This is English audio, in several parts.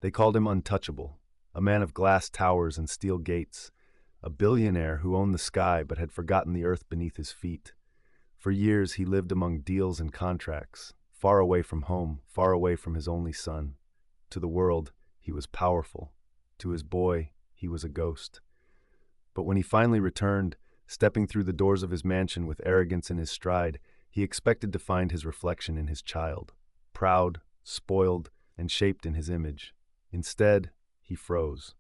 They called him untouchable, a man of glass towers and steel gates, a billionaire who owned the sky but had forgotten the earth beneath his feet. For years he lived among deals and contracts, far away from home, far away from his only son. To the world, he was powerful. To his boy, he was a ghost. But when he finally returned, stepping through the doors of his mansion with arrogance in his stride, he expected to find his reflection in his child, proud, spoiled, and shaped in his image. Instead, he froze.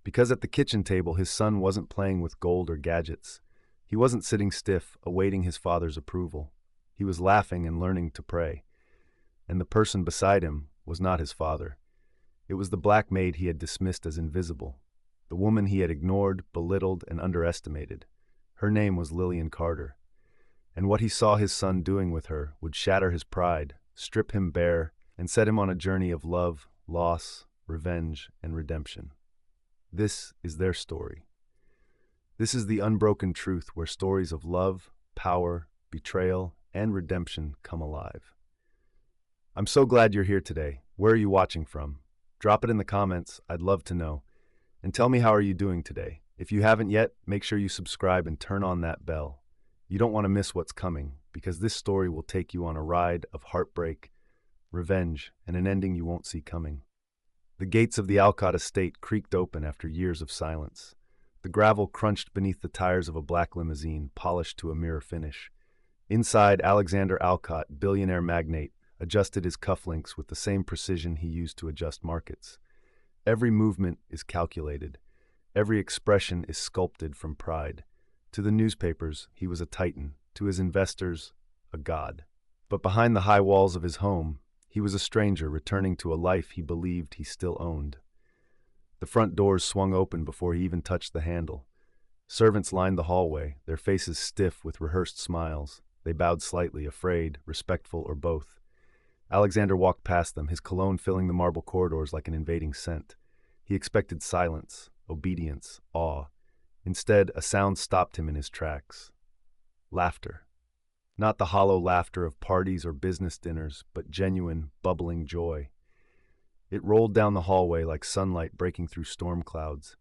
Because at the kitchen table, his son wasn't playing with gold or gadgets. He wasn't sitting stiff, awaiting his father's approval. He was laughing and learning to pray. And the person beside him was not his father. It was the black maid he had dismissed as invisible, the woman he had ignored, belittled, and underestimated. Her name was Lillian Carter. And what he saw his son doing with her would shatter his pride, strip him bare, and set him on a journey of love, loss, revenge, and redemption. This is their story. This is the unbroken truth where stories of love, power, betrayal, and redemption come alive. I'm so glad you're here today. Where are you watching from? Drop it in the comments. I'd love to know. And tell me, how are you doing today? If you haven't yet, make sure you subscribe and turn on that bell. You don't want to miss what's coming, because this story will take you on a ride of heartbreak, revenge, and an ending you won't see coming. The gates of the Alcott estate creaked open after years of silence. The gravel crunched beneath the tires of a black limousine, polished to a mirror finish. Inside, Alexander Alcott, billionaire magnate, adjusted his cufflinks with the same precision he used to adjust markets. Every movement is calculated. Every expression is sculpted from pride. To the newspapers, he was a titan. To his investors, a god. But behind the high walls of his home, he was a stranger returning to a life he believed he still owned. The front doors swung open before he even touched the handle. Servants lined the hallway, their faces stiff with rehearsed smiles. They bowed slightly, afraid, respectful, or both. Alexander walked past them, his cologne filling the marble corridors like an invading scent. He expected silence, obedience, awe. Instead, a sound stopped him in his tracks. Laughter. Not the hollow laughter of parties or business dinners, but genuine, bubbling joy. It rolled down the hallway like sunlight breaking through storm clouds.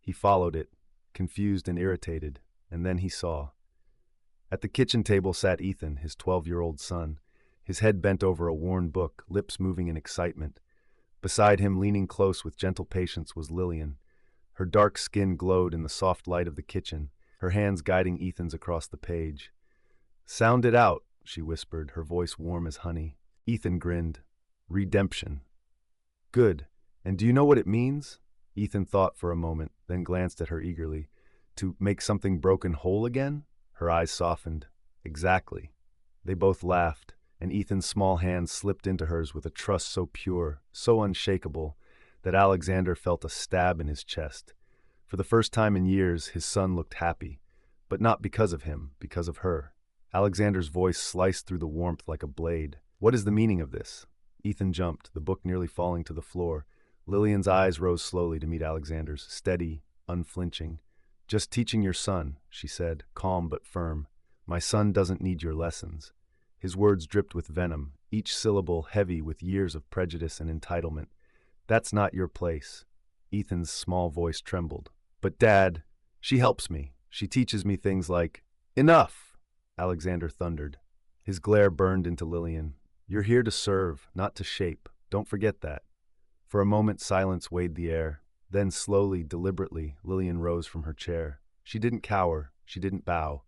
He followed it, confused and irritated, and then he saw. At the kitchen table sat Ethan, his 12-year-old son, his head bent over a worn book, lips moving in excitement. Beside him, leaning close with gentle patience, was Lillian. Her dark skin glowed in the soft light of the kitchen, her hands guiding Ethan's across the page. "Sound it out," she whispered, her voice warm as honey. Ethan grinned. "Redemption." "Good. And do you know what it means?" Ethan thought for a moment, then glanced at her eagerly. "To make something broken whole again?" Her eyes softened. "Exactly." They both laughed, and Ethan's small hand slipped into hers with a trust so pure, so unshakable, that Alexander felt a stab in his chest. For the first time in years, his son looked happy, but not because of him, because of her. Alexander's voice sliced through the warmth like a blade. "What is the meaning of this?" Ethan jumped, the book nearly falling to the floor. Lillian's eyes rose slowly to meet Alexander's, steady, unflinching. "Just teaching your son," she said, calm but firm. "My son doesn't need your lessons." His words dripped with venom, each syllable heavy with years of prejudice and entitlement. "That's not your place." Ethan's small voice trembled. "But Dad, she helps me. She teaches me things like—" "Enough!" Alexander thundered. His glare burned into Lillian. "You're here to serve, not to shape. Don't forget that." For a moment, silence weighed the air. Then slowly, deliberately, Lillian rose from her chair. She didn't cower. She didn't bow.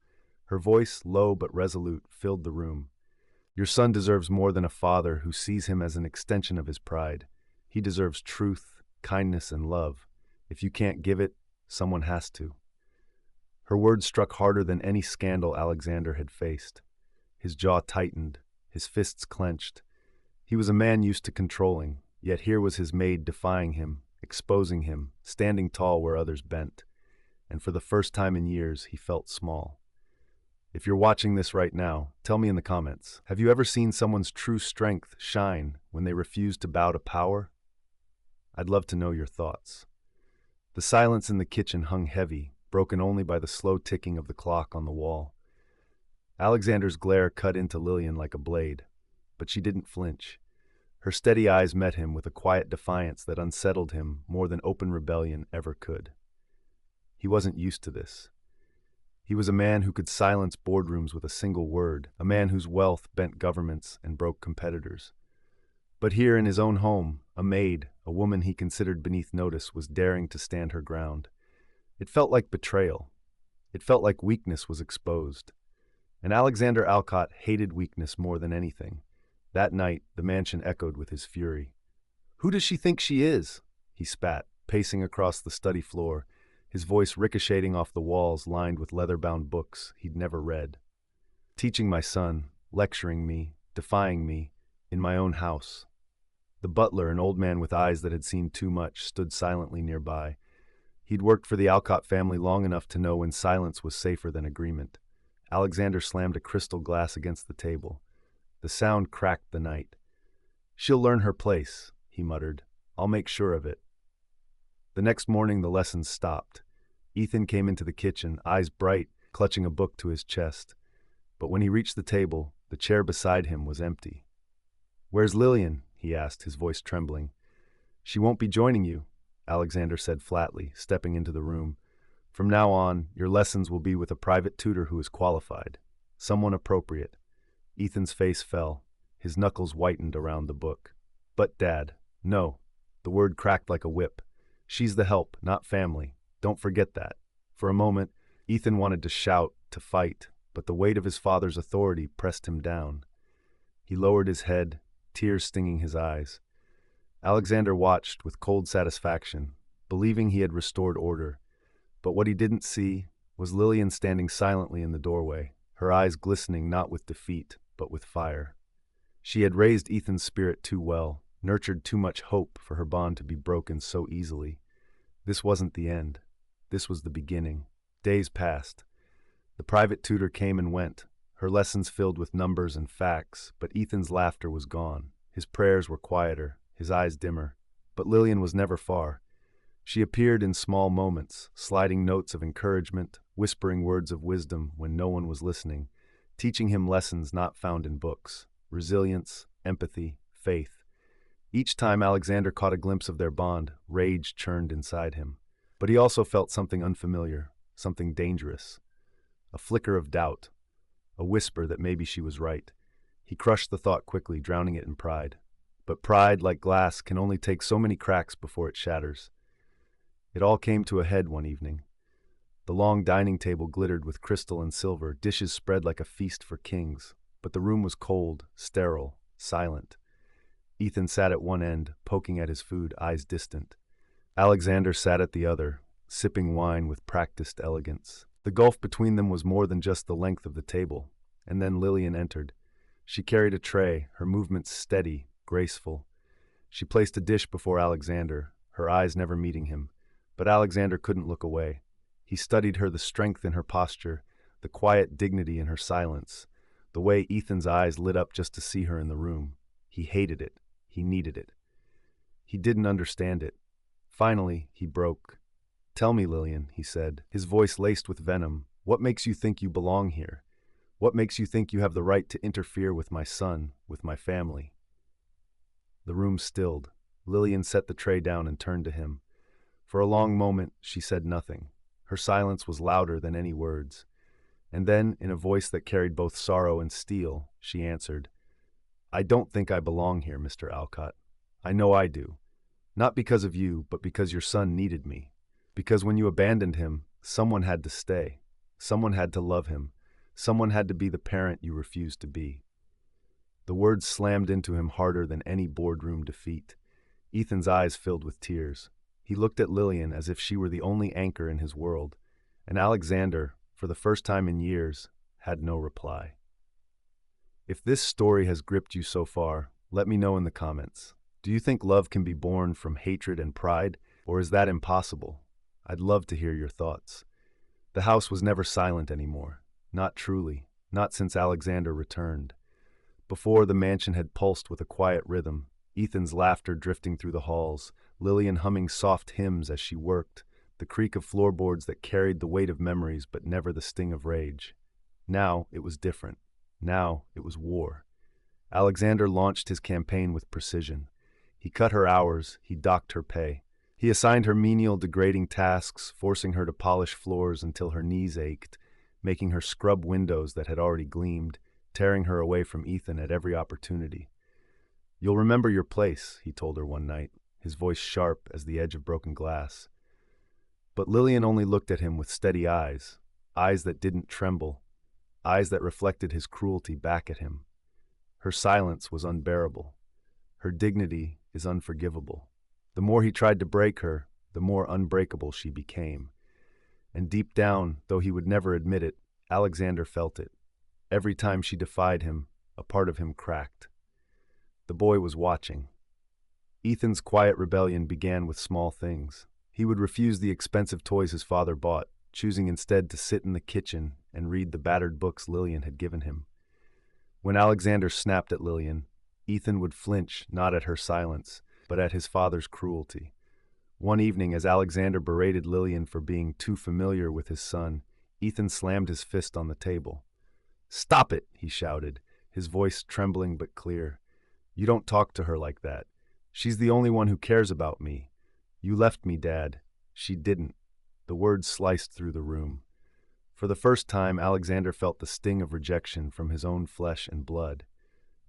Her voice, low but resolute, filled the room. "Your son deserves more than a father who sees him as an extension of his pride. He deserves truth, kindness, and love. If you can't give it, someone has to." Her words struck harder than any scandal Alexander had faced. His jaw tightened, his fists clenched. He was a man used to controlling, yet here was his maid defying him, exposing him, standing tall where others bent. And for the first time in years, he felt small. If you're watching this right now, tell me in the comments, have you ever seen someone's true strength shine when they refuse to bow to power? I'd love to know your thoughts. The silence in the kitchen hung heavy, broken only by the slow ticking of the clock on the wall. Alexander's glare cut into Lillian like a blade, but she didn't flinch. Her steady eyes met him with a quiet defiance that unsettled him more than open rebellion ever could. He wasn't used to this. He was a man who could silence boardrooms with a single word, a man whose wealth bent governments and broke competitors. But here in his own home, a maid, a woman he considered beneath notice, was daring to stand her ground. It felt like betrayal. It felt like weakness was exposed. And Alexander Alcott hated weakness more than anything. That night, the mansion echoed with his fury. "Who does she think she is?" he spat, pacing across the study floor, his voice ricocheting off the walls lined with leather-bound books he'd never read. "Teaching my son, lecturing me, defying me, in my own house." The butler, an old man with eyes that had seen too much, stood silently nearby. He'd worked for the Alcott family long enough to know when silence was safer than agreement. Alexander slammed a crystal glass against the table. The sound cracked the night. "She'll learn her place," he muttered. "I'll make sure of it." The next morning the lessons stopped. Ethan came into the kitchen, eyes bright, clutching a book to his chest. But when he reached the table, the chair beside him was empty. "Where's Lillian?" he asked, his voice trembling. "She won't be joining you," Alexander said flatly, stepping into the room. "From now on, your lessons will be with a private tutor who is qualified. Someone appropriate." Ethan's face fell. His knuckles whitened around the book. "But, Dad, no." The word cracked like a whip. "She's the help, not family. Don't forget that." For a moment, Ethan wanted to shout, to fight, but the weight of his father's authority pressed him down. He lowered his head, tears stinging his eyes. Alexander watched with cold satisfaction, believing he had restored order. But what he didn't see was Lillian standing silently in the doorway, her eyes glistening not with defeat, but with fire. She had raised Ethan's spirit too well, nurtured too much hope for her bond to be broken so easily. This wasn't the end. This was the beginning. Days passed. The private tutor came and went, her lessons filled with numbers and facts, but Ethan's laughter was gone. His prayers were quieter, his eyes dimmer. But Lillian was never far. She appeared in small moments, sliding notes of encouragement, whispering words of wisdom when no one was listening, teaching him lessons not found in books: resilience, empathy, faith. Each time Alexander caught a glimpse of their bond, rage churned inside him. But he also felt something unfamiliar, something dangerous. A flicker of doubt, a whisper that maybe she was right. He crushed the thought quickly, drowning it in pride. But pride, like glass, can only take so many cracks before it shatters. It all came to a head one evening. The long dining table glittered with crystal and silver, dishes spread like a feast for kings. But the room was cold, sterile, silent. Ethan sat at one end, poking at his food, eyes distant. Alexander sat at the other, sipping wine with practiced elegance. The gulf between them was more than just the length of the table. And then Lillian entered. She carried a tray, her movements steady, graceful. She placed a dish before Alexander, her eyes never meeting him. But Alexander couldn't look away. He studied her, the strength in her posture, the quiet dignity in her silence, the way Ethan's eyes lit up just to see her in the room. He hated it. He needed it. He didn't understand it. Finally, he broke. "Tell me, Lillian," he said, his voice laced with venom, "what makes you think you belong here? What makes you think you have the right to interfere with my son, with my family?" The room stilled. Lillian set the tray down and turned to him. For a long moment, she said nothing. Her silence was louder than any words. And then, in a voice that carried both sorrow and steel, she answered, "I don't think I belong here, Mr. Alcott. I know I do. Not because of you, but because your son needed me. Because when you abandoned him, someone had to stay. Someone had to love him. Someone had to be the parent you refused to be." The words slammed into him harder than any boardroom defeat. Ethan's eyes filled with tears. He looked at Lillian as if she were the only anchor in his world. And Alexander, for the first time in years, had no reply. If this story has gripped you so far, let me know in the comments. Do you think love can be born from hatred and pride, or is that impossible? I'd love to hear your thoughts. The house was never silent anymore. Not truly. Not since Alexander returned. Before, the mansion had pulsed with a quiet rhythm, Ethan's laughter drifting through the halls, Lillian humming soft hymns as she worked, the creak of floorboards that carried the weight of memories but never the sting of rage. Now it was different. Now it was war. Alexander launched his campaign with precision. He cut her hours, he docked her pay. He assigned her menial, degrading tasks, forcing her to polish floors until her knees ached, making her scrub windows that had already gleamed, tearing her away from Ethan at every opportunity. "You'll remember your place," he told her one night, his voice sharp as the edge of broken glass. But Lillian only looked at him with steady eyes, eyes that didn't tremble, eyes that reflected his cruelty back at him. Her silence was unbearable. Her dignity is unforgivable. The more he tried to break her, the more unbreakable she became. And deep down, though he would never admit it, Alexander felt it. Every time she defied him, a part of him cracked. The boy was watching. Ethan's quiet rebellion began with small things. He would refuse the expensive toys his father bought, choosing instead to sit in the kitchen and read the battered books Lillian had given him. When Alexander snapped at Lillian, Ethan would flinch not at her silence, but at his father's cruelty. One evening, as Alexander berated Lillian for being too familiar with his son, Ethan slammed his fist on the table. "Stop it!" he shouted, his voice trembling but clear. "You don't talk to her like that. She's the only one who cares about me. You left me, Dad. She didn't." The words sliced through the room. For the first time, Alexander felt the sting of rejection from his own flesh and blood.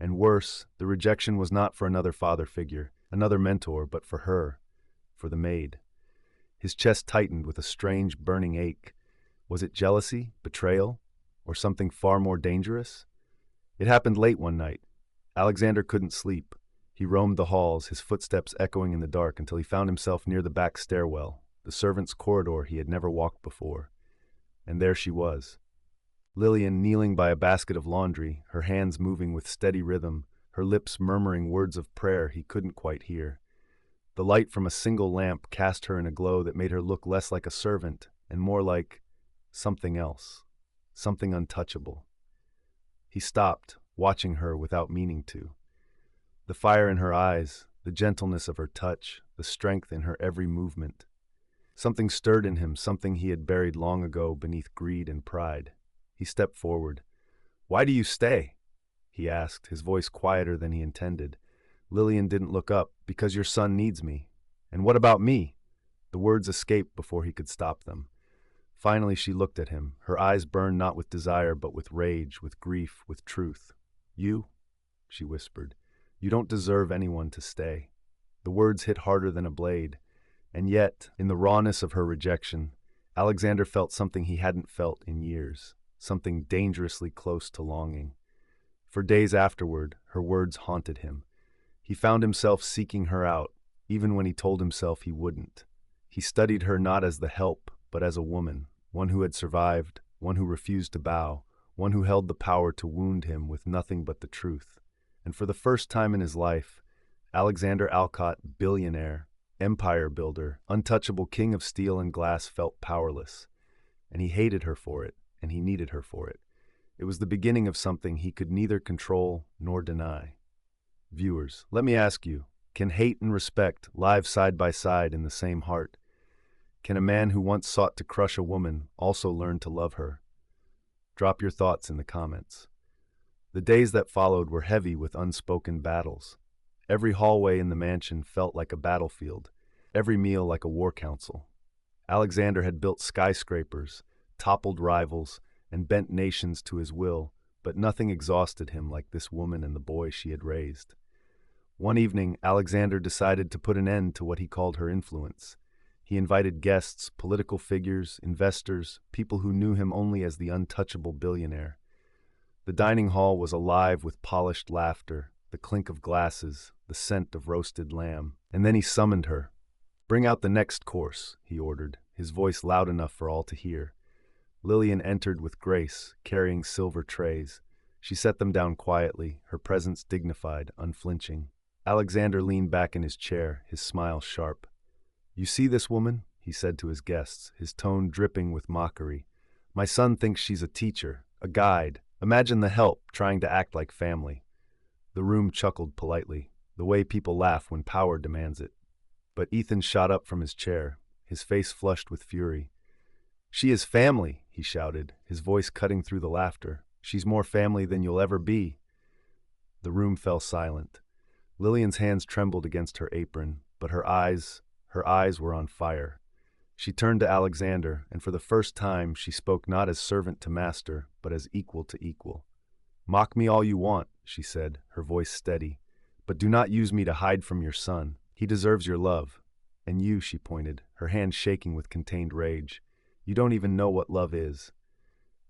And worse, the rejection was not for another father figure, another mentor, but for her, for the maid. His chest tightened with a strange, burning ache. Was it jealousy, betrayal, or something far more dangerous? It happened late one night. Alexander couldn't sleep. He roamed the halls, his footsteps echoing in the dark until he found himself near the back stairwell, the servants' corridor he had never walked before. And there she was. Lillian kneeling by a basket of laundry, her hands moving with steady rhythm, her lips murmuring words of prayer he couldn't quite hear. The light from a single lamp cast her in a glow that made her look less like a servant and more like something else, something untouchable. He stopped, watching her without meaning to. The fire in her eyes, the gentleness of her touch, the strength in her every movement. Something stirred in him, something he had buried long ago beneath greed and pride. He stepped forward. "Why do you stay?" he asked, his voice quieter than he intended. Lillian didn't look up. "Because your son needs me." "And what about me?" The words escaped before he could stop them. Finally she looked at him. Her eyes burned not with desire, but with rage, with grief, with truth. "You?" she whispered. "You don't deserve anyone to stay." The words hit harder than a blade. And yet, in the rawness of her rejection, Alexander felt something he hadn't felt in years, something dangerously close to longing. For days afterward, her words haunted him. He found himself seeking her out, even when he told himself he wouldn't. He studied her not as the help, but as a woman, one who had survived, one who refused to bow, one who held the power to wound him with nothing but the truth. And for the first time in his life, Alexander Alcott, billionaire, empire builder, untouchable king of steel and glass, felt powerless. And he hated her for it, and he needed her for it. It was the beginning of something he could neither control nor deny. Viewers, let me ask you, can hate and respect live side by side in the same heart? Can a man who once sought to crush a woman also learn to love her? Drop your thoughts in the comments. The days that followed were heavy with unspoken battles. Every hallway in the mansion felt like a battlefield, every meal like a war council. Alexander had built skyscrapers, toppled rivals, and bent nations to his will, but nothing exhausted him like this woman and the boy she had raised. One evening, Alexander decided to put an end to what he called her influence. He invited guests, political figures, investors, people who knew him only as the untouchable billionaire. The dining hall was alive with polished laughter, the clink of glasses, the scent of roasted lamb. And then he summoned her. "Bring out the next course," he ordered, his voice loud enough for all to hear. Lillian entered with grace, carrying silver trays. She set them down quietly, her presence dignified, unflinching. Alexander leaned back in his chair, his smile sharp. "You see this woman?" he said to his guests, his tone dripping with mockery. "My son thinks she's a teacher, a guide. Imagine the help trying to act like family." The room chuckled politely, the way people laugh when power demands it. But Ethan shot up from his chair, his face flushed with fury. "She is family," he shouted, his voice cutting through the laughter. "She's more family than you'll ever be." The room fell silent. Lillian's hands trembled against her apron, but her eyes were on fire. She turned to Alexander, and for the first time she spoke not as servant to master, but as equal to equal. "Mock me all you want," she said, her voice steady, "but do not use me to hide from your son. He deserves your love. And you," she pointed, her hand shaking with contained rage, "you don't even know what love is."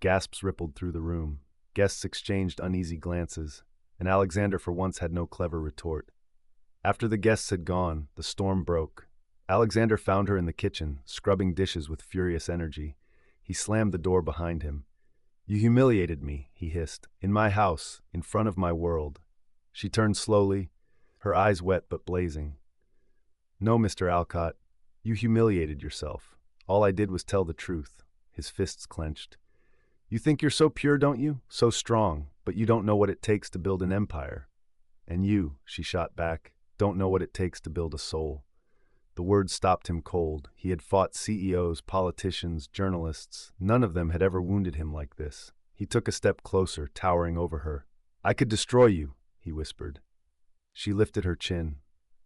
Gasps rippled through the room. Guests exchanged uneasy glances, and Alexander for once had no clever retort. After the guests had gone, the storm broke. Alexander found her in the kitchen, scrubbing dishes with furious energy. He slammed the door behind him. "You humiliated me," he hissed, "in my house, in front of my world." She turned slowly, her eyes wet but blazing. "No, Mr. Alcott, you humiliated yourself. All I did was tell the truth." His fists clenched. "You think you're so pure, don't you? So strong, but you don't know what it takes to build an empire. And you," she shot back, "don't know what it takes to build a soul." The words stopped him cold. He had fought CEOs, politicians, journalists. None of them had ever wounded him like this. He took a step closer, towering over her. "I could destroy you," he whispered. She lifted her chin.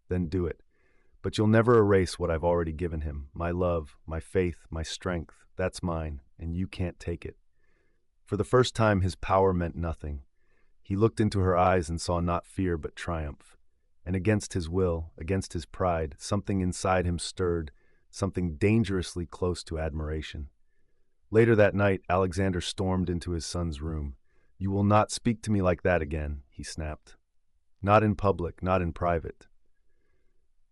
"Then do it. But you'll never erase what I've already given him. My love, my faith, my strength. That's mine, and you can't take it." For the first time, his power meant nothing. He looked into her eyes and saw not fear but triumph. And against his will, against his pride, something inside him stirred, something dangerously close to admiration. Later that night, Alexander stormed into his son's room. "You will not speak to me like that again," he snapped. "Not in public, not in private."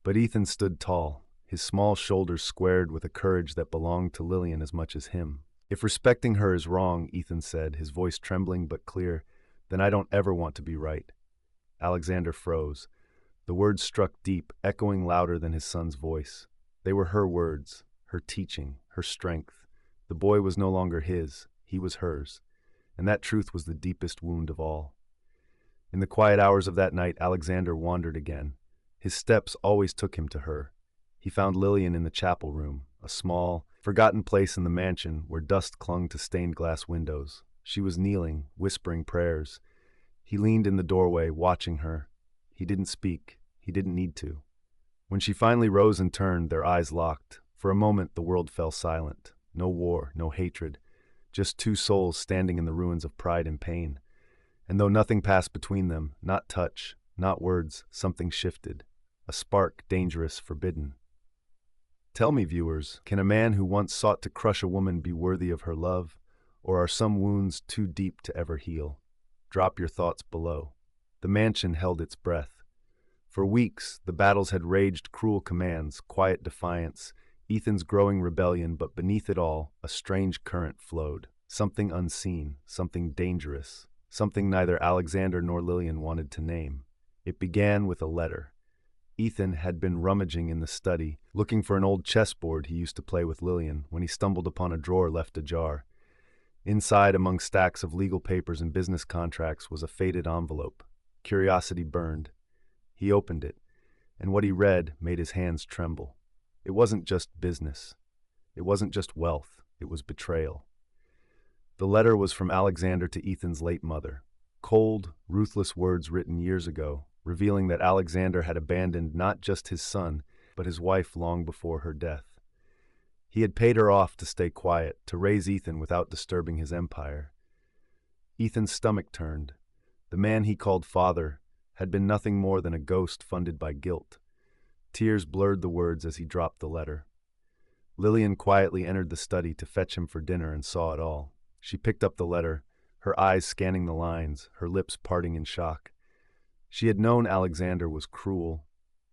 But Ethan stood tall, his small shoulders squared with a courage that belonged to Lillian as much as him. "If respecting her is wrong," Ethan said, his voice trembling but clear, "then I don't ever want to be right." Alexander froze. The words struck deep, echoing louder than his son's voice. They were her words, her teaching, her strength. The boy was no longer his, he was hers. And that truth was the deepest wound of all. In the quiet hours of that night, Alexander wandered again. His steps always took him to her. He found Lillian in the chapel room, a small, forgotten place in the mansion where dust clung to stained glass windows. She was kneeling, whispering prayers. He leaned in the doorway, watching her. He didn't speak. He didn't need to. When she finally rose and turned, their eyes locked. For a moment, the world fell silent. No war, no hatred. Just two souls standing in the ruins of pride and pain. And though nothing passed between them, not touch, not words, something shifted. A spark, dangerous, forbidden. Tell me, viewers, can a man who once sought to crush a woman be worthy of her love? Or are some wounds too deep to ever heal? Drop your thoughts below. The mansion held its breath. For weeks, the battles had raged, cruel commands, quiet defiance, Ethan's growing rebellion, but beneath it all, a strange current flowed. Something unseen, something dangerous, something neither Alexander nor Lillian wanted to name. It began with a letter. Ethan had been rummaging in the study, looking for an old chessboard he used to play with Lillian, when he stumbled upon a drawer left ajar. Inside, among stacks of legal papers and business contracts, was a faded envelope. Curiosity burned. He opened it, and what he read made his hands tremble. It wasn't just business. It wasn't just wealth. It was betrayal. The letter was from Alexander to Ethan's late mother. Cold, ruthless words written years ago, revealing that Alexander had abandoned not just his son, but his wife long before her death. He had paid her off to stay quiet, to raise Ethan without disturbing his empire. Ethan's stomach turned. The man he called father had been nothing more than a ghost funded by guilt. Tears blurred the words as he dropped the letter. Lillian quietly entered the study to fetch him for dinner and saw it all. She picked up the letter, her eyes scanning the lines, her lips parting in shock. She had known Alexander was cruel,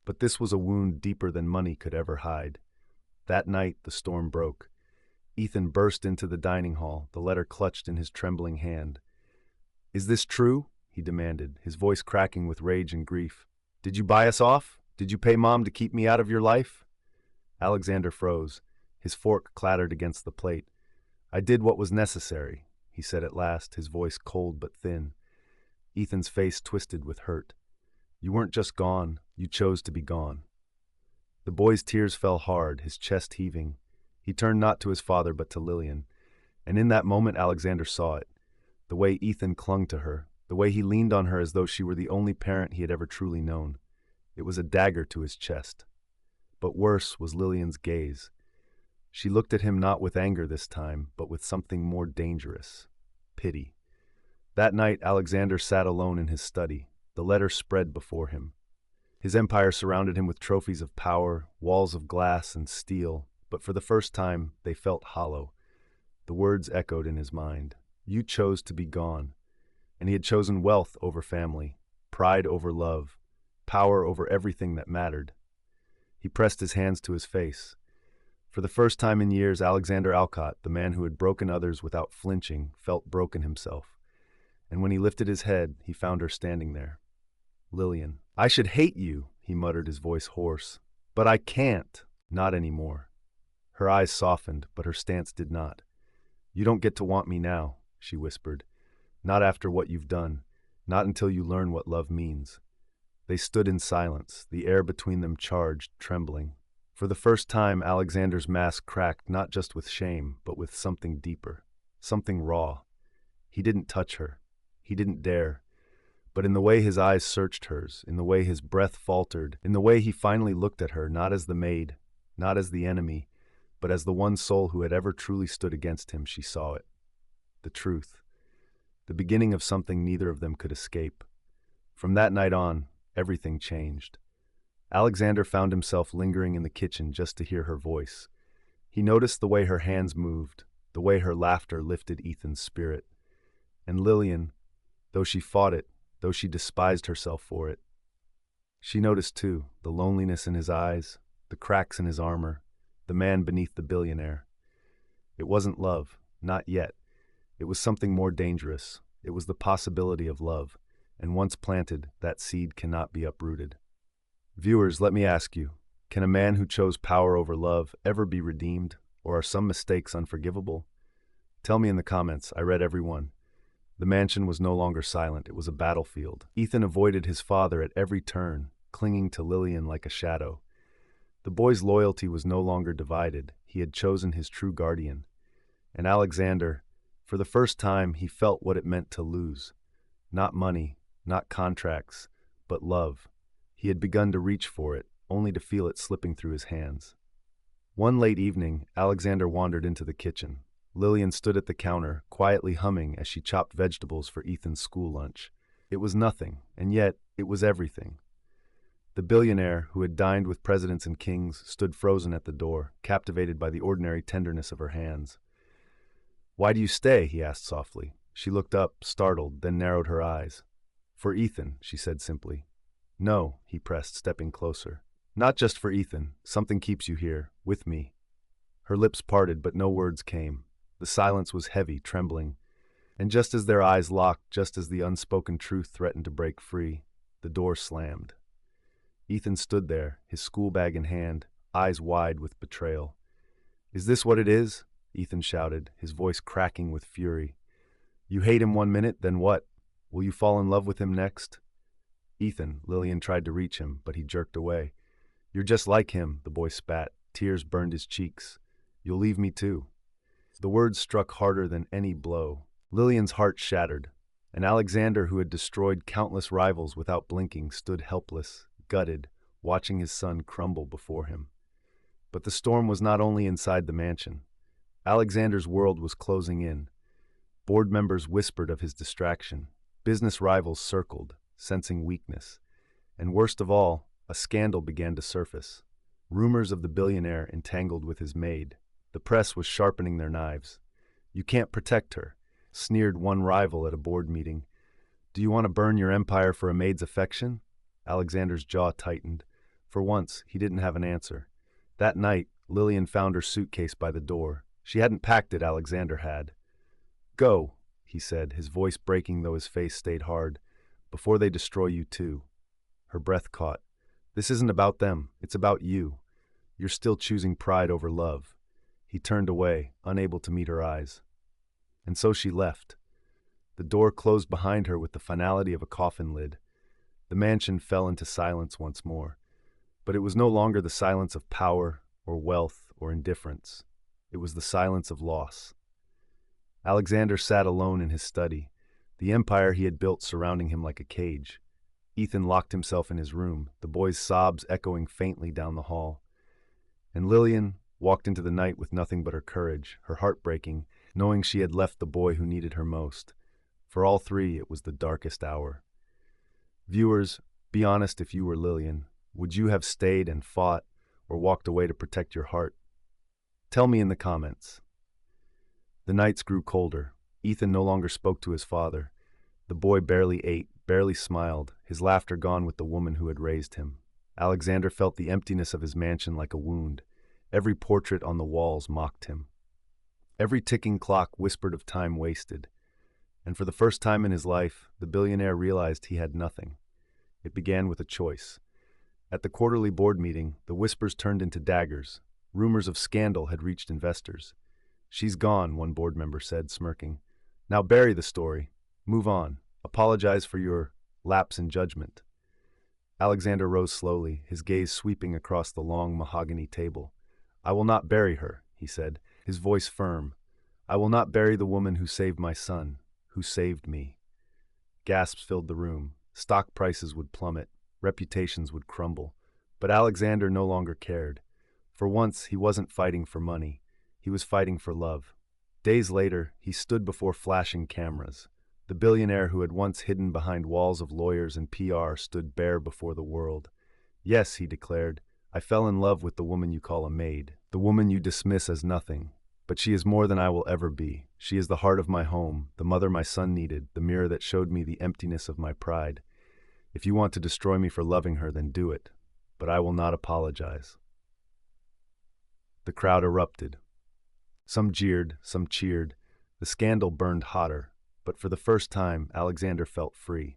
but this was a wound deeper than money could ever hide. That night, the storm broke. Ethan burst into the dining hall, the letter clutched in his trembling hand. "Is this true?" he demanded, his voice cracking with rage and grief. "Did you buy us off? Did you pay Mom to keep me out of your life?" Alexander froze. His fork clattered against the plate. "I did what was necessary," he said at last, his voice cold but thin. Ethan's face twisted with hurt. "You weren't just gone, you chose to be gone." The boy's tears fell hard, his chest heaving. He turned not to his father but to Lillian, and in that moment Alexander saw it. The way Ethan clung to her, the way he leaned on her as though she were the only parent he had ever truly known. It was a dagger to his chest. But worse was Lillian's gaze. She looked at him not with anger this time, but with something more dangerous: pity. That night, Alexander sat alone in his study, the letter spread before him. His empire surrounded him with trophies of power, walls of glass and steel, but for the first time they felt hollow. The words echoed in his mind. You chose to be gone. And he had chosen wealth over family, pride over love, power over everything that mattered. He pressed his hands to his face. For the first time in years, Alexander Alcott, the man who had broken others without flinching, felt broken himself. And when he lifted his head, he found her standing there. Lillian. I should hate you, he muttered, his voice hoarse. But I can't. Not anymore. Her eyes softened, but her stance did not. You don't get to want me now, she whispered. Not after what you've done. Not until you learn what love means. They stood in silence, the air between them charged, trembling. For the first time, Alexander's mask cracked not just with shame, but with something deeper, something raw. He didn't touch her. He didn't dare. But in the way his eyes searched hers, in the way his breath faltered, in the way he finally looked at her, not as the maid, not as the enemy, but as the one soul who had ever truly stood against him, she saw it. The truth. The beginning of something neither of them could escape. From that night on, everything changed. Alexander found himself lingering in the kitchen just to hear her voice. He noticed the way her hands moved, the way her laughter lifted Ethan's spirit. And Lillian, though she fought it, though she despised herself for it, she noticed too the loneliness in his eyes, the cracks in his armor, the man beneath the billionaire. It wasn't love, not yet. It was something more dangerous. It was the possibility of love, and once planted, that seed cannot be uprooted. Viewers, let me ask you, can a man who chose power over love ever be redeemed, or are some mistakes unforgivable? Tell me in the comments. I read every one. The mansion was no longer silent. It was a battlefield. Ethan avoided his father at every turn, clinging to Lillian like a shadow. The boy's loyalty was no longer divided. He had chosen his true guardian. And Alexander, for the first time, he felt what it meant to lose. Not money, not contracts, but love. He had begun to reach for it, only to feel it slipping through his hands. One late evening, Alexander wandered into the kitchen. Lillian stood at the counter, quietly humming as she chopped vegetables for Ethan's school lunch. It was nothing, and yet it was everything. The billionaire, who had dined with presidents and kings, stood frozen at the door, captivated by the ordinary tenderness of her hands. "Why do you stay?" he asked softly. She looked up, startled, then narrowed her eyes. "For Ethan," she said simply. "No," he pressed, stepping closer. "Not just for Ethan. Something keeps you here, with me." Her lips parted, but no words came. The silence was heavy, trembling. And just as their eyes locked, just as the unspoken truth threatened to break free, the door slammed. Ethan stood there, his school bag in hand, eyes wide with betrayal. "Is this what it is?" Ethan shouted, his voice cracking with fury. "You hate him 1 minute, then what? Will you fall in love with him next?" "Ethan," Lillian tried to reach him, but he jerked away. "You're just like him," the boy spat. Tears burned his cheeks. "You'll leave me too." The words struck harder than any blow. Lillian's heart shattered, and Alexander, who had destroyed countless rivals without blinking, stood helpless, gutted, watching his son crumble before him. But the storm was not only inside the mansion. Alexander's world was closing in. Board members whispered of his distraction. Business rivals circled, sensing weakness. And worst of all, a scandal began to surface. Rumors of the billionaire entangled with his maid. The press was sharpening their knives. "You can't protect her," sneered one rival at a board meeting. "Do you want to burn your empire for a maid's affection?" Alexander's jaw tightened. For once, he didn't have an answer. That night, Lillian found her suitcase by the door. She hadn't packed it, Alexander had. "Go," he said, his voice breaking though his face stayed hard, "before they destroy you too." Her breath caught. "This isn't about them. It's about you. You're still choosing pride over love." He turned away, unable to meet her eyes. And so she left. The door closed behind her with the finality of a coffin lid. The mansion fell into silence once more. But it was no longer the silence of power or wealth or indifference. It was the silence of loss. Alexander sat alone in his study. the empire he had built surrounding him like a cage. Ethan locked himself in his room, the boy's sobs echoing faintly down the hall. And Lillian walked into the night with nothing but her courage, her heart breaking, knowing she had left the boy who needed her most. For all three, it was the darkest hour. Viewers, be honest if you were Lillian. Would you have stayed and fought, or walked away to protect your heart? Tell me in the comments. The nights grew colder. Ethan no longer spoke to his father. The boy barely ate, barely smiled, his laughter gone with the woman who had raised him. Alexander felt the emptiness of his mansion like a wound. Every portrait on the walls mocked him. Every ticking clock whispered of time wasted. And for the first time in his life, the billionaire realized he had nothing. It began with a choice. At the quarterly board meeting, the whispers turned into daggers. Rumors of scandal had reached investors. "She's gone," one board member said, smirking. "Now bury the story. Move on. Apologize for your lapse in judgment." Alexander rose slowly, his gaze sweeping across the long mahogany table. "I will not bury her," he said, his voice firm. "I will not bury the woman who saved my son, who saved me." Gasps filled the room. Stock prices would plummet, reputations would crumble. But Alexander no longer cared. For once, he wasn't fighting for money. He was fighting for love. Days later, he stood before flashing cameras. The billionaire who had once hidden behind walls of lawyers and PR stood bare before the world. "Yes," he declared, "I fell in love with the woman you call a maid, the woman you dismiss as nothing. But she is more than I will ever be. She is the heart of my home, the mother my son needed, the mirror that showed me the emptiness of my pride. If you want to destroy me for loving her, then do it. But I will not apologize." The crowd erupted. Some jeered, some cheered. The scandal burned hotter. But for the first time, Alexander felt free.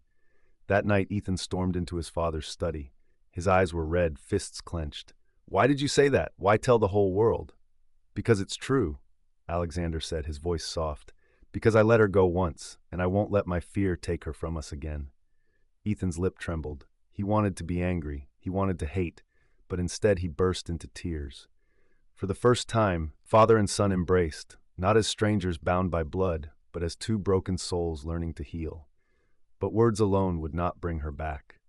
That night, Ethan stormed into his father's study. His eyes were red, fists clenched. "Why did you say that? Why tell the whole world?" "Because it's true," Alexander said, his voice soft. "Because I let her go once, and I won't let my fear take her from us again." Ethan's lip trembled. He wanted to be angry. He wanted to hate. But instead he burst into tears. For the first time, father and son embraced, not as strangers bound by blood, but as two broken souls learning to heal. But words alone would not bring her back.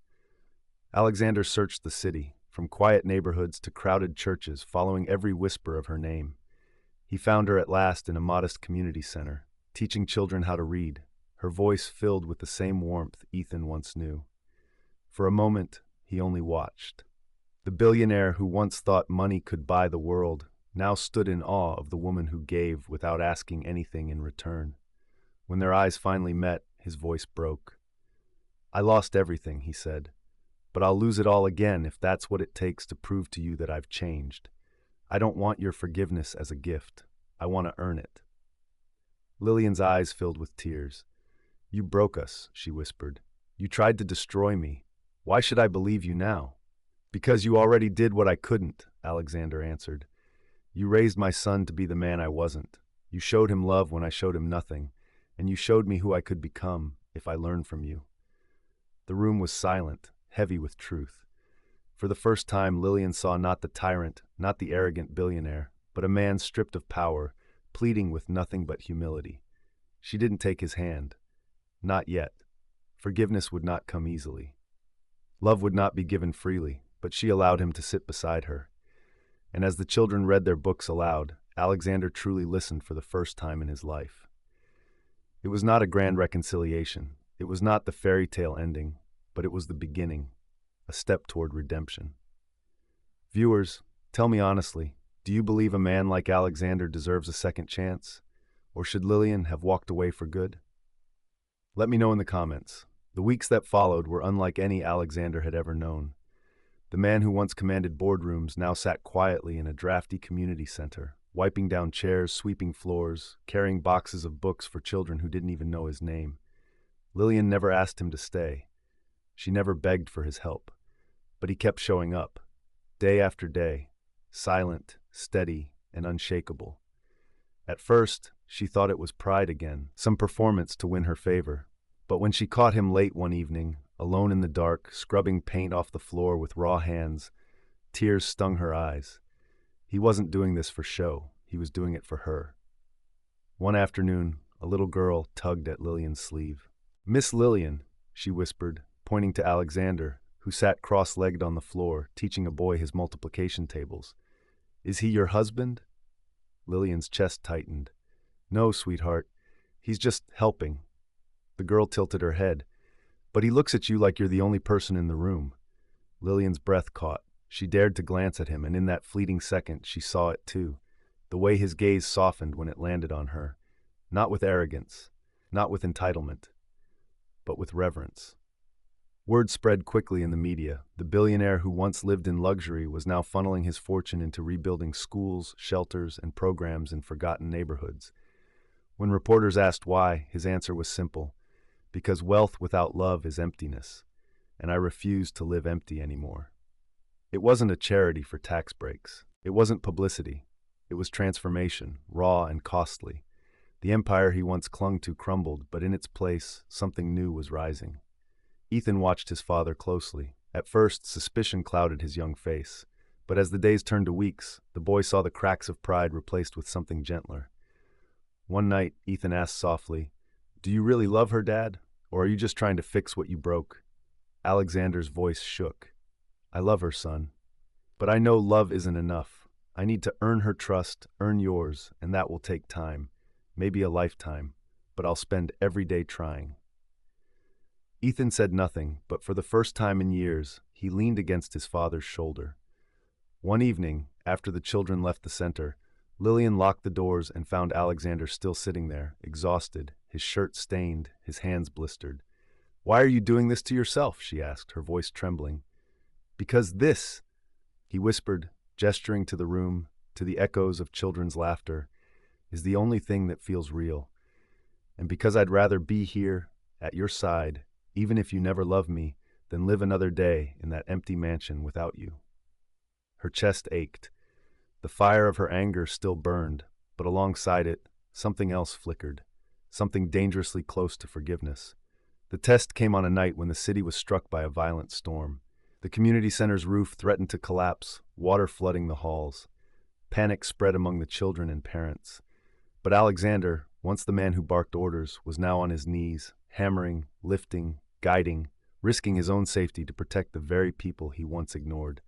Alexander searched the city, from quiet neighborhoods to crowded churches, following every whisper of her name. He found her at last in a modest community center, teaching children how to read, her voice filled with the same warmth Ethan once knew. For a moment, he only watched. The billionaire who once thought money could buy the world now stood in awe of the woman who gave without asking anything in return. When their eyes finally met, his voice broke. "I lost everything," he said, "but I'll lose it all again if that's what it takes to prove to you that I've changed. I don't want your forgiveness as a gift. I want to earn it." Lillian's eyes filled with tears. "You broke us," she whispered. "You tried to destroy me. Why should I believe you now?" "Because you already did what I couldn't," Alexander answered. "You raised my son to be the man I wasn't. You showed him love when I showed him nothing, and you showed me who I could become if I learned from you." The room was silent, heavy with truth. For the first time, Lillian saw not the tyrant, not the arrogant billionaire, but a man stripped of power, pleading with nothing but humility. She didn't take his hand. Not yet. Forgiveness would not come easily. Love would not be given freely, but she allowed him to sit beside her. And as the children read their books aloud, Alexander truly listened for the first time in his life. It was not a grand reconciliation. It was not the fairy tale ending, but it was the beginning, a step toward redemption. Viewers, tell me honestly, do you believe a man like Alexander deserves a second chance? Or should Lillian have walked away for good? Let me know in the comments. The weeks that followed were unlike any Alexander had ever known. The man who once commanded boardrooms now sat quietly in a drafty community center, wiping down chairs, sweeping floors, carrying boxes of books for children who didn't even know his name. Lillian never asked him to stay. She never begged for his help. But he kept showing up, day after day, silent, steady, and unshakable. At first, she thought it was pride again, some performance to win her favor. But when she caught him late one evening, alone in the dark, scrubbing paint off the floor with raw hands, tears stung her eyes. He wasn't doing this for show. He was doing it for her. One afternoon, a little girl tugged at Lillian's sleeve. Miss Lillian, she whispered, pointing to Alexander, who sat cross-legged on the floor, teaching a boy his multiplication tables. Is he your husband? Lillian's chest tightened. No, sweetheart. He's just helping. The girl tilted her head. But he looks at you like you're the only person in the room. Lillian's breath caught. She dared to glance at him, and in that fleeting second, she saw it too. The way his gaze softened when it landed on her. Not with arrogance, not with entitlement, but with reverence. Word spread quickly in the media. The billionaire who once lived in luxury was now funneling his fortune into rebuilding schools, shelters, and programs in forgotten neighborhoods. When reporters asked why, his answer was simple. Because wealth without love is emptiness, and I refuse to live empty anymore. It wasn't a charity for tax breaks. It wasn't publicity. It was transformation, raw and costly. The empire he once clung to crumbled, but in its place, something new was rising. Ethan watched his father closely. At first, suspicion clouded his young face. But as the days turned to weeks, the boy saw the cracks of pride replaced with something gentler. One night, Ethan asked softly, "Do you really love her, Dad? Or are you just trying to fix what you broke?" Alexander's voice shook. "I love her, son. But I know love isn't enough. I need to earn her trust, earn yours, and that will take time. Maybe a lifetime. But I'll spend every day trying." Ethan said nothing, but for the first time in years, he leaned against his father's shoulder. One evening, after the children left the center, Lillian locked the doors and found Alexander still sitting there, exhausted, his shirt stained, his hands blistered. "Why are you doing this to yourself?" she asked, her voice trembling. "Because this," he whispered, gesturing to the room, to the echoes of children's laughter, "is the only thing that feels real. And because I'd rather be here, at your side, even if you never love me, than live another day in that empty mansion without you." Her chest ached. The fire of her anger still burned, but alongside it, something else flickered, something dangerously close to forgiveness. The test came on a night when the city was struck by a violent storm. The community center's roof threatened to collapse, water flooding the halls. Panic spread among the children and parents. But Alexander, once the man who barked orders, was now on his knees, hammering, lifting, guiding, risking his own safety to protect the very people he once ignored.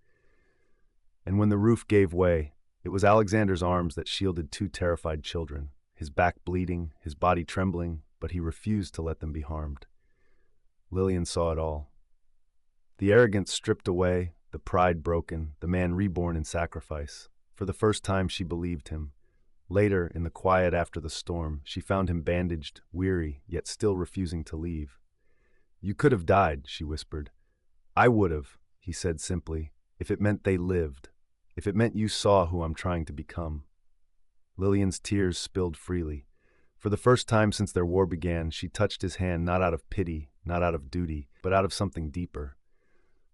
And when the roof gave way, it was Alexander's arms that shielded two terrified children, his back bleeding, his body trembling, but he refused to let them be harmed. Lillian saw it all. The arrogance stripped away, the pride broken, the man reborn in sacrifice. For the first time she believed him. Later, in the quiet after the storm, she found him bandaged, weary, yet still refusing to leave. "You could have died," she whispered. "I would have," he said simply, "if it meant they lived. If it meant you saw who I'm trying to become." Lillian's tears spilled freely. For the first time since their war began, she touched his hand not out of pity, not out of duty, but out of something deeper.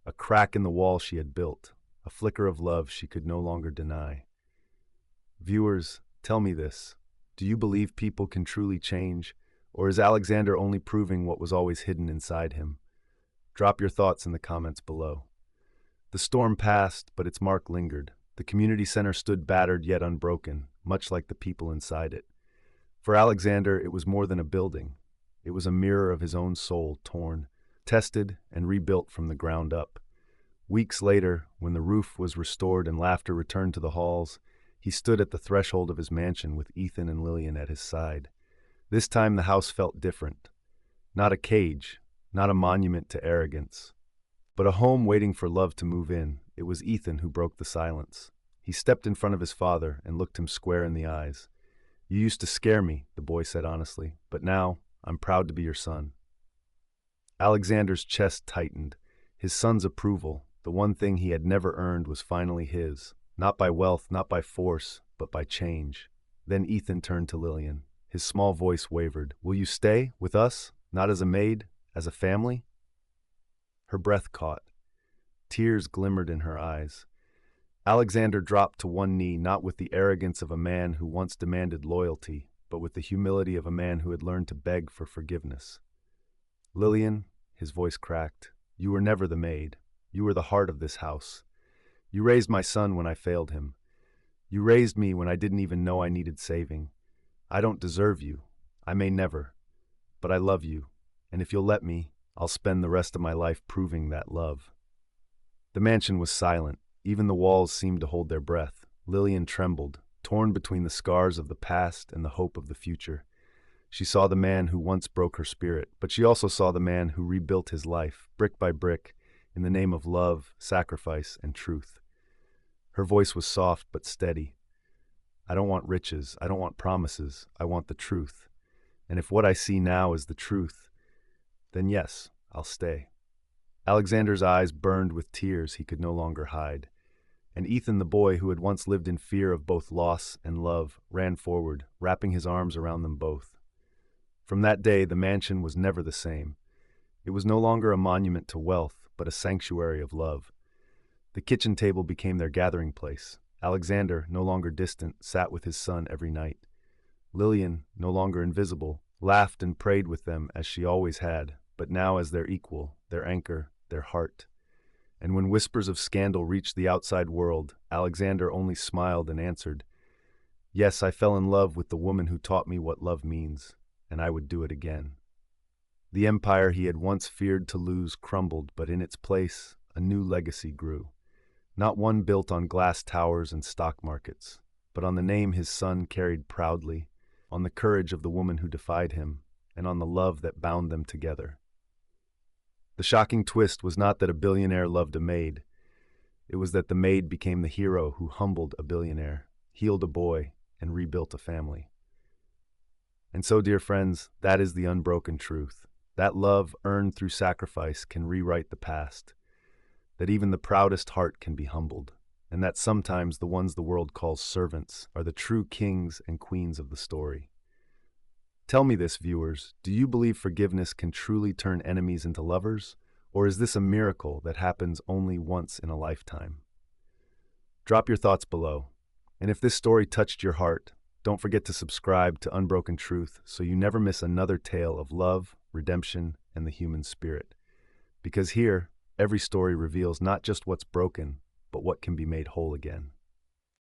A crack in the wall she had built, a flicker of love she could no longer deny. Viewers, tell me this. Do you believe people can truly change, or is Alexander only proving what was always hidden inside him? Drop your thoughts in the comments below. The storm passed, but its mark lingered. The community center stood battered yet unbroken, much like the people inside it. For Alexander, it was more than a building. It was a mirror of his own soul, torn, tested, and rebuilt from the ground up. Weeks later, when the roof was restored and laughter returned to the halls, he stood at the threshold of his mansion with Ethan and Lillian at his side. This time the house felt different. Not a cage, not a monument to arrogance, but a home waiting for love to move in. It was Ethan who broke the silence. He stepped in front of his father and looked him square in the eyes. "You used to scare me," the boy said honestly, "but now I'm proud to be your son." Alexander's chest tightened. His son's approval, the one thing he had never earned, was finally his. Not by wealth, not by force, but by change. Then Ethan turned to Lillian. His small voice wavered. "Will you stay with us? Not as a maid, as a family?" Her breath caught. Tears glimmered in her eyes. Alexander dropped to one knee, not with the arrogance of a man who once demanded loyalty, but with the humility of a man who had learned to beg for forgiveness. "Lillian," his voice cracked, "you were never the maid. You were the heart of this house. You raised my son when I failed him. You raised me when I didn't even know I needed saving. I don't deserve you. I may never. But I love you, and if you'll let me, I'll spend the rest of my life proving that love." The mansion was silent. Even the walls seemed to hold their breath. Lillian trembled, torn between the scars of the past and the hope of the future. She saw the man who once broke her spirit, but she also saw the man who rebuilt his life, brick by brick, in the name of love, sacrifice, and truth. Her voice was soft but steady. "I don't want riches, I don't want promises, I want the truth. And if what I see now is the truth, then yes, I'll stay." Alexander's eyes burned with tears he could no longer hide. And Ethan, the boy who had once lived in fear of both loss and love, ran forward, wrapping his arms around them both. From that day, the mansion was never the same. It was no longer a monument to wealth, but a sanctuary of love. The kitchen table became their gathering place. Alexander, no longer distant, sat with his son every night. Lillian, no longer invisible, laughed and prayed with them as she always had, but now as their equal, their anchor, their heart. And when whispers of scandal reached the outside world, Alexander only smiled and answered, "Yes, I fell in love with the woman who taught me what love means, and I would do it again." The empire he had once feared to lose crumbled, but in its place, a new legacy grew. Not one built on glass towers and stock markets, but on the name his son carried proudly, on the courage of the woman who defied him, and on the love that bound them together. The shocking twist was not that a billionaire loved a maid. It was that the maid became the hero who humbled a billionaire, healed a boy, and rebuilt a family. And so, dear friends, that is the unbroken truth. That love earned through sacrifice can rewrite the past. That even the proudest heart can be humbled. And that sometimes the ones the world calls servants are the true kings and queens of the story. Tell me this, viewers, do you believe forgiveness can truly turn enemies into lovers? Or is this a miracle that happens only once in a lifetime? Drop your thoughts below. And if this story touched your heart, don't forget to subscribe to Unbroken Truth so you never miss another tale of love, redemption, and the human spirit. Because here, every story reveals not just what's broken, but what can be made whole again.